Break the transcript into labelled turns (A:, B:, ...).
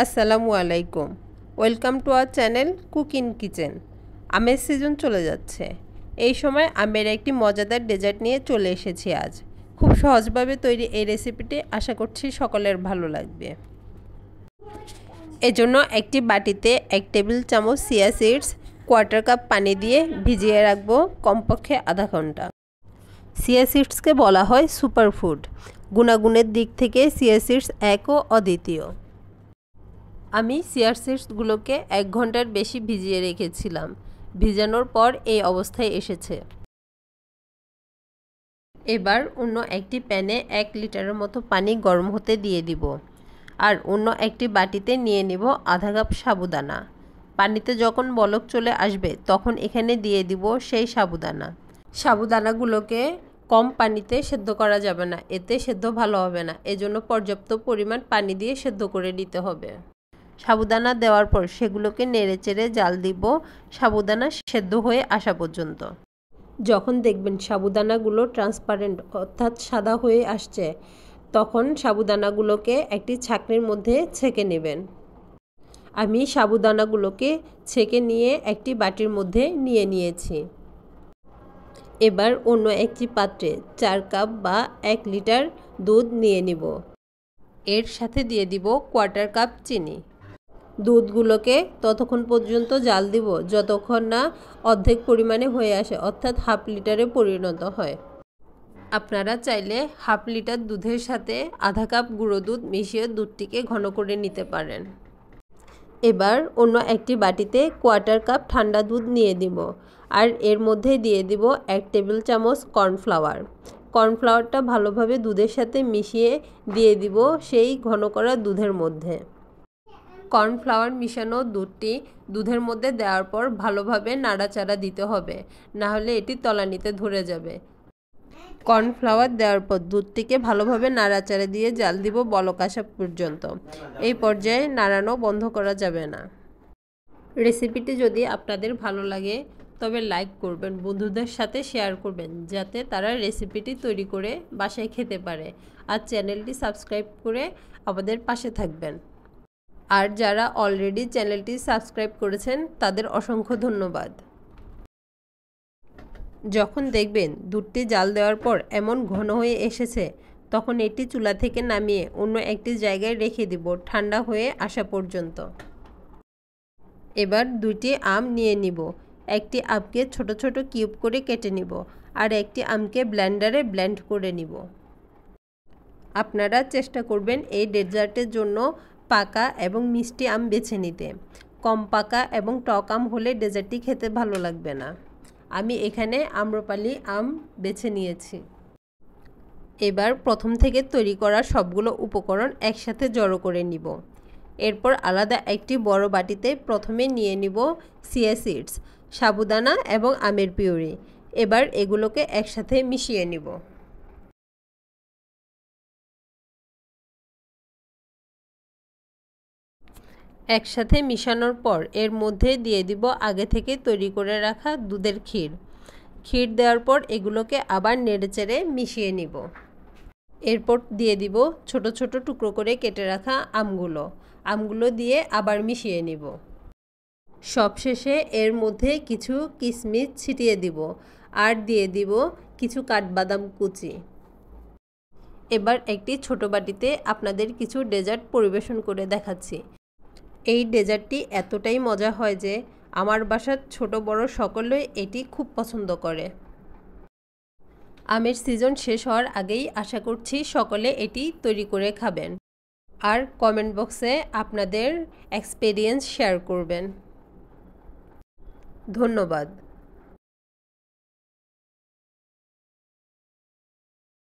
A: আসসালামু আলাইকুম। Welcome to our channel cook in kitchen. আমের সিজন চলে যাচ্ছে, এই সময় আমের একটি মজাদার ডেজার্ট নিয়ে চলে এসেছি আজ। খুব সহজভাবে তৈরি এই রেসিপিটি আশা করছি সকলের ভালো লাগবে। এজন্য একটি বাটিতে 1 টেবিল চামচ চিয়া সিডস, কোয়ার্টার কাপ পানি দিয়ে ভিজিয়ে রাখবো কমপক্ষে আধা ঘন্টা। চিয়া সিডসকে বলা হয় সুপারফুড। গুণাগুণের দিক থেকে চিয়া সিডস এক ও অদ্বিতীয়। আমি চিয়া সিডসগুলোকে 1 ঘন্টার বেশি ভিজিয়ে রেখেছিলাম। ভিজানোর পর এই অবস্থায় এসেছে। এবার অন্য একটি প্যানে 1 লিটারের মতো পানি গরম হতে দিয়ে দিব। আর অন্য একটি বাটিতে নিয়ে নেব আধা কাপ সাবুদানা। পানিতে যখন বলক চলে আসবে তখন এখানে দিয়ে দিব সেই সাবুদানা। সাবুদানাগুলোকে কম পানিতে সেদ্ধ করা যাবে না, এতে সেদ্ধ ভালো হবে না। এজন্য পর্যাপ্ত পরিমাণ পানি দিয়ে সেদ্ধ করে নিতে হবে। সাবুদানা দেওয়ার পর সেগুলোকে নেড়েচেড়ে জাল দিব সাবুদানা সেদ্ধ হয়ে আসা পর্যন্ত। যখন দেখবেন সাবুদানাগুলো ট্রান্সপারেন্ট অর্থাৎ সাদা হয়ে আসছে, তখন সাবুদানাগুলোকে একটি ছাঁকনির মধ্যে ছেঁকে নেবেন। আমি সাবুদানাগুলোকে ছেঁকে নিয়ে একটি বাটির মধ্যে নিয়ে নিয়েছি। এবার অন্য একটি পাত্রে 4 কাপ বা 1 লিটার দুধ নিয়ে নিব। এর সাথে দিয়ে দিব কোয়ার্টার কাপ চিনি। দুধগুলোকে ততক্ষণ পর্যন্ত জাল দিব যতক্ষণ না অর্ধেক পরিমাণে হয়ে আসে, অর্থাৎ হাফ লিটারে পরিণত হয়। আপনারা চাইলে হাফ লিটার দুধের সাথে আধা কাপ গুঁড়ো দুধ মিশিয়ে দুধটিকে ঘন করে নিতে পারেন। এবার অন্য একটি বাটিতে কোয়ার্টার কাপ ঠান্ডা দুধ নিয়ে দিব। আর এর মধ্যে দিয়ে দিব 1 টেবিল চামচ কর্নফ্লাওয়ার। কর্নফ্লাওয়ারটা ভালোভাবে দুধের সাথে মিশিয়ে দিয়ে দিব সেই ঘন করা দুধের মধ্যে। কর্নফ্লাওয়ার মিশানো দুধটি দুধের মধ্যে দেওয়ার পর ভালোভাবে নাড়াচাড়া দিতে হবে, না হলে এটি তলানিতে ধরে যাবে। কর্নফ্লাওয়ার দেওয়ার পর দুধটিকে ভালোভাবে নাড়াচাড়া দিয়ে জাল দিব বলক আসা পর্যন্ত। এই পর্যায়ে নাড়ানো বন্ধ করা যাবে না। রেসিপিটি যদি আপনাদের ভালো লাগে তবে লাইক করবেন, বন্ধুদের সাথে শেয়ার করবেন যাতে তারা রেসিপিটি তৈরি করে বাসায় খেতে পারে। আর চ্যানেলটি সাবস্ক্রাইব করে আমাদের পাশে থাকবেন। আর যারা অলরেডি চ্যানেলটি সাবস্ক্রাইব করেছেন তাদের অসংখ্য ধন্যবাদ। যখন দেখবেন দুধটি জাল দেওয়ার পর এমন ঘন হয়ে এসেছে, তখন এটি চুলা থেকে নামিয়ে অন্য একটি জায়গায় রেখে দিব ঠান্ডা হয়ে আসা পর্যন্ত। এবার 2টি আম নিয়ে নিব। একটি আমকে ছোট ছোট কিউব করে কেটে নিব আর একটি আমকে ব্লেন্ডারে ব্লেন্ড করে নিব। আপনারা চেষ্টা করবেন এই ডেজার্টের জন্য পাকা এবং মিষ্টি আম বেছে নিতে। কম পাকা এবং টক আম হলে ডেজার্টটি খেতে ভালো লাগবে না। আমি এখানে আম্রপালি আম বেছে নিয়েছি। এবার প্রথম থেকে তৈরি করা সবগুলো উপকরণ একসাথে জড়ো করে নিব। এরপর আলাদা একটি বড় বাটিতে প্রথমে নিয়ে নিব চিয়া সিডস, সাবুদানা এবং আমের পিউরি। এবার এগুলোকে একসাথে মিশিয়ে নিব। একসাথে মিশানোর পর এর মধ্যে দিয়ে দিব আগে থেকে তৈরি করে রাখা দুধের ক্ষীর। ক্ষীর দেওয়ার পর এগুলোকে আবার নেড়েচেড়ে মিশিয়ে নিব। এরপর দিয়ে দিব ছোট ছোট টুকরো করে কেটে রাখা আমগুলো দিয়ে আবার মিশিয়ে নিব। সবশেষে এর মধ্যে কিছু কিশমিশ ছিটিয়ে দিব আর দিয়ে দিব কিছু কাঠবাদাম কুচি। এবার একটি ছোট বাটিতে আপনাদের কিছু ডেজার্ট পরিবেশন করে দেখাচ্ছি। এই ডেজার্টটি এতটাই মজা হয় যে আমার বাসার ছোট বড় সকলেই এটি খুব পছন্দ করে। আমের সিজন শেষ হওয়ার আগেই আশা করছি সকলে এটি তৈরি করে খাবেন। আর কমেন্ট বক্সে আপনাদের এক্সপেরিয়েন্স শেয়ার করবেন। ধন্যবাদ।